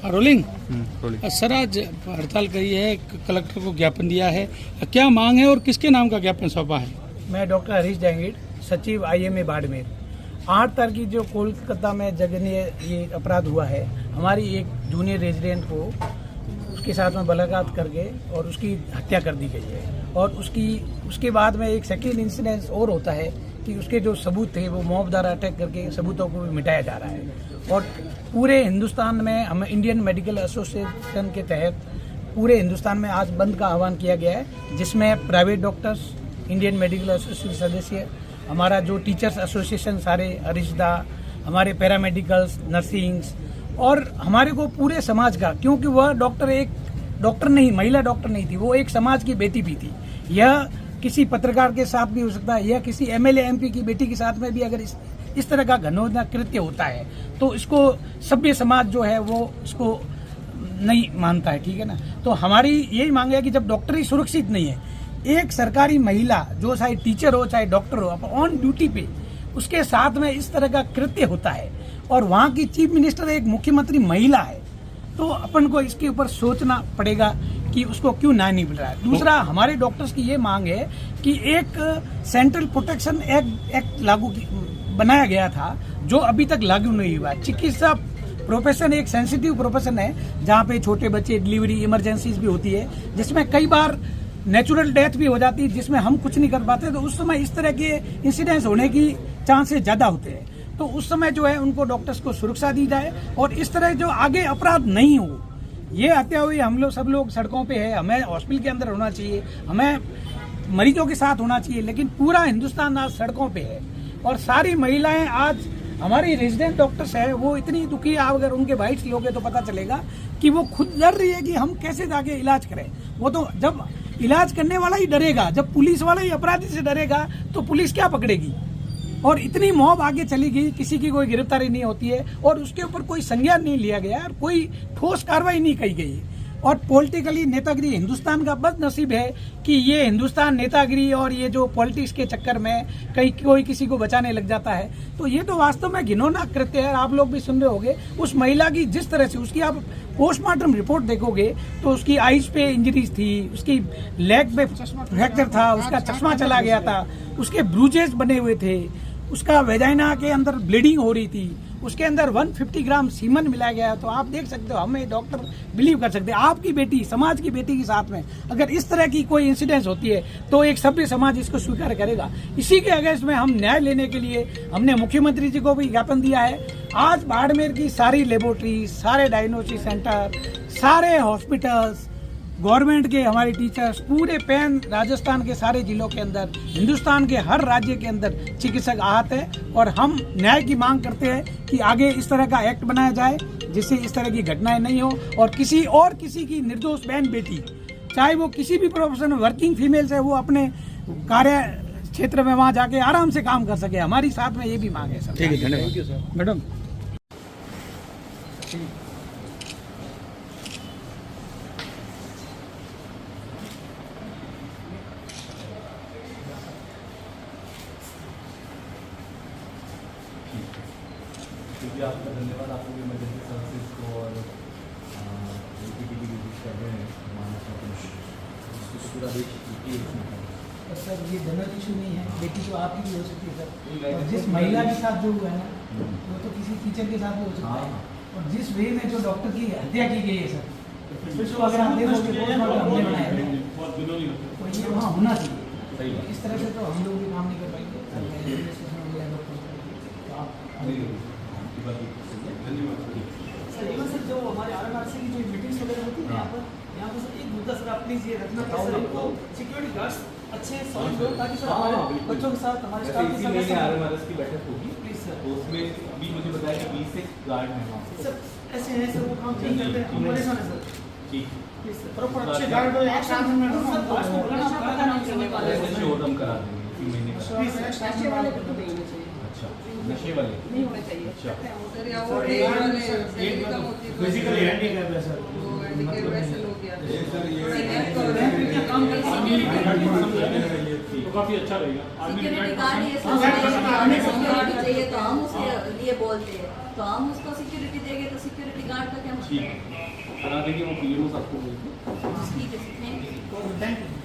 Rolling. Rolling. Sir आज हड़ताल करी है, कलेक्टर को ज्ञापन दिया है, क्या मांग है और किसके नाम का ज्ञापन सौंपा है? मैं डॉक्टर हरीश जहांगीर, सचिव IMA बाड़मेर। 8 तारीख की जो कोलकाता में जघन्य ये अपराध हुआ है, हमारी एक जूनियर रेजिडेंट को उसके साथ में बलात्कार करके और उसकी हत्या कर दी गई है। और उसके बाद में एक सेकेंड इंसिडेंस और होता है कि उसके जो सबूत थे वो मॉब द्वारा अटैक करके सबूतों को भी मिटाया जा रहा है। और पूरे हिंदुस्तान में हम इंडियन मेडिकल एसोसिएशन के तहत पूरे हिंदुस्तान में आज बंद का आह्वान किया गया है, जिसमें private doctors, Indian medical association सदस्य, हमारा जो टीचर्स एसोसिएशन सारे, अरिशदा, हमारे पैरामेडिकल्स, नर्सिंग्स और हमारे को पूरे समाज का, क्योंकि वह डॉक्टर एक डॉक्टर नहीं, महिला डॉक्टर नहीं थी, वो एक समाज की बेटी भी थी। यह किसी पत्रकार के साथ भी हो सकता है, यह किसी MLA MP की बेटी के साथ में भी अगर इस तरह का घनौना कृत्य होता है तो इसको सभ्य समाज जो है वो इसको नहीं मानता है, ठीक है ना। तो हमारी यही मांग है कि जब डॉक्टर ही सुरक्षित नहीं है, एक सरकारी महिला जो चाहे टीचर हो चाहे डॉक्टर हो, ऑन ड्यूटी पे उसके साथ में इस तरह का कृत्य होता है और वहाँ की चीफ मिनिस्टर एक मुख्यमंत्री महिला है, तो अपन को इसके ऊपर सोचना पड़ेगा कि उसको क्यों न्याय नहीं मिल रहा है। दूसरा, हमारे डॉक्टर्स की ये मांग है कि एक सेंट्रल प्रोटेक्शन एक्ट बनाया गया था जो अभी तक लागू नहीं हुआ। चिकित्सा प्रोफेशन एक सेंसिटिव प्रोफेशन है जहाँ पे छोटे बच्चे, डिलीवरी, इमरजेंसीज भी होती है, जिसमें कई बार नेचुरल डेथ भी हो जाती है, जिसमें हम कुछ नहीं कर पाते। तो उस समय इस तरह के इंसिडेंट्स होने की चांसेस ज्यादा होते हैं। तो उस समय जो है उनको डॉक्टर्स को सुरक्षा दी जाए और इस तरह जो आगे अपराध नहीं हो। ये हत्या हुई, हम लोग सब लोग सड़कों पे है, हमें हॉस्पिटल के अंदर होना चाहिए, हमें मरीजों के साथ होना चाहिए, लेकिन पूरा हिंदुस्तान आज सड़कों पे है और सारी महिलाएं आज हमारी रेजिडेंट डॉक्टर्स है वो इतनी दुखी है। अगर उनके बाइट्स लोगे तो पता चलेगा कि वो खुद डर रही है कि हम कैसे जाके इलाज करें। वो तो जब इलाज करने वाला ही डरेगा, जब पुलिस वाला ही अपराधी से डरेगा तो पुलिस क्या पकड़ेगी। और इतनी मॉब आगे चली गई, किसी की कोई गिरफ्तारी नहीं होती है और उसके ऊपर कोई संज्ञान नहीं लिया गया और कोई ठोस कार्रवाई नहीं की गई। और पॉलिटिकली नेतागिरी, हिंदुस्तान का बदनसीब है कि ये हिंदुस्तान नेतागिरी और ये जो पॉलिटिक्स के चक्कर में कहीं कोई किसी को बचाने लग जाता है। तो ये तो वास्तव में घिनौना कृत्य है। आप लोग भी सुन रहे होंगे उस महिला की, जिस तरह से उसकी आप पोस्टमार्टम रिपोर्ट देखोगे तो उसकी आईज पे इंजरीज थी, उसकी लेग पे फ्रैक्चर था, उसका चश्मा चला गया था, उसके ब्रूजेस बने हुए थे, उसका वेजाइना के अंदर ब्लीडिंग हो रही थी, उसके अंदर 150 ग्राम सीमन मिलाया गया। तो आप देख सकते हो, हमें डॉक्टर बिलीव कर सकते हैं, आपकी बेटी, समाज की बेटी के साथ में अगर इस तरह की कोई इंसिडेंस होती है तो एक सभ्य समाज इसको स्वीकार करेगा। इसी के अगेंस्ट में हम न्याय लेने के लिए हमने मुख्यमंत्री जी को भी ज्ञापन दिया है। आज बाड़मेर की सारी लेबोरेटरी, सारे डायग्नोस्टिक सेंटर, सारे हॉस्पिटल्स, गवर्नमेंट के हमारे टीचर्स, पूरे पैन राजस्थान के सारे जिलों के अंदर, हिंदुस्तान के हर राज्य के अंदर चिकित्सक आहत हैं और हम न्याय की मांग करते हैं कि आगे इस तरह का एक्ट बनाया जाए जिससे इस तरह की घटनाएं नहीं हो और किसी की निर्दोष बहन बेटी, चाहे वो किसी भी प्रोफेशन में वर्किंग फीमेल्स है, वो अपने कार्य क्षेत्र में वहाँ जाके आराम से काम कर सके। हमारी साथ में ये भी मांग है सर। ठीक है, धन्यवाद मैडम। आपका धन्यवाद, आप लोग इमरजेंसी सर्विसेज को और की विजिट कर रहे हैं पूरा देश सर। ये जनरल इशू नहीं है, बेटी तो आपकी भी हो सकती है सर। और जिस महिला के साथ जो हुआ है ना वो तो किसी टीचर के साथ भी हो सकता है। और जिस वे में जो डॉक्टर की हत्या की गई है सर, तो अगर आप देखोगे पोस्टमार्टम हमने बनाया है तो ये वहाँ होना चाहिए। इस तरह से तो हम लोग भी काम नहीं कर पाएंगे। सर जो हमारे RMRC की जो मीटिंग्स वगैरह होती है यहाँ पर सर एक मुद्दा सर आप प्लीज ये रखना चाहिए सर, हमको सिक्योरिटी गार्ड्स अच्छे सॉलिड हो ताकि सर हमारे बच्चों के साथ हमारे स्टाफ के साथ RMRS की बैठक होगी प्लीज सर। तो उसमें अभी मुझे बताया कि 20 से गार्ड हैं वहाँ पे सर, ऐसे हैं सर, वो काम नहीं करते हैं, हम परेशान है सर। ठीक प्लीज सर, प्रॉपर अच्छे गार्ड हो, एक साथ में सर गार्ड्स को बुलाना पता नहीं करने वाले हैं शो हम करा देंगे इसी महीने का। प्लीज सर, नशे वाले को तो नहीं होना चाहिए। अच्छा, नशे वाले नहीं होना चाहिए। अच्छा, सर या वो बेसिकली हैंडीकैप है सर, वो हैंडीकैप वैसे लोग या काम तो काफी अच्छा रहेगा। सिक्योरिटी गार्ड ये सिक्योरिटी चाहिए तो हम उसके लिए बोलते हैं, तो हम उसको सिक्योरिटी देंगे तो सिक्योरिटी गार्ड का क्या मतलब है? करा देंगे वो पीएमओ आपको बोलते ठीक है sir, thank you. Thank you.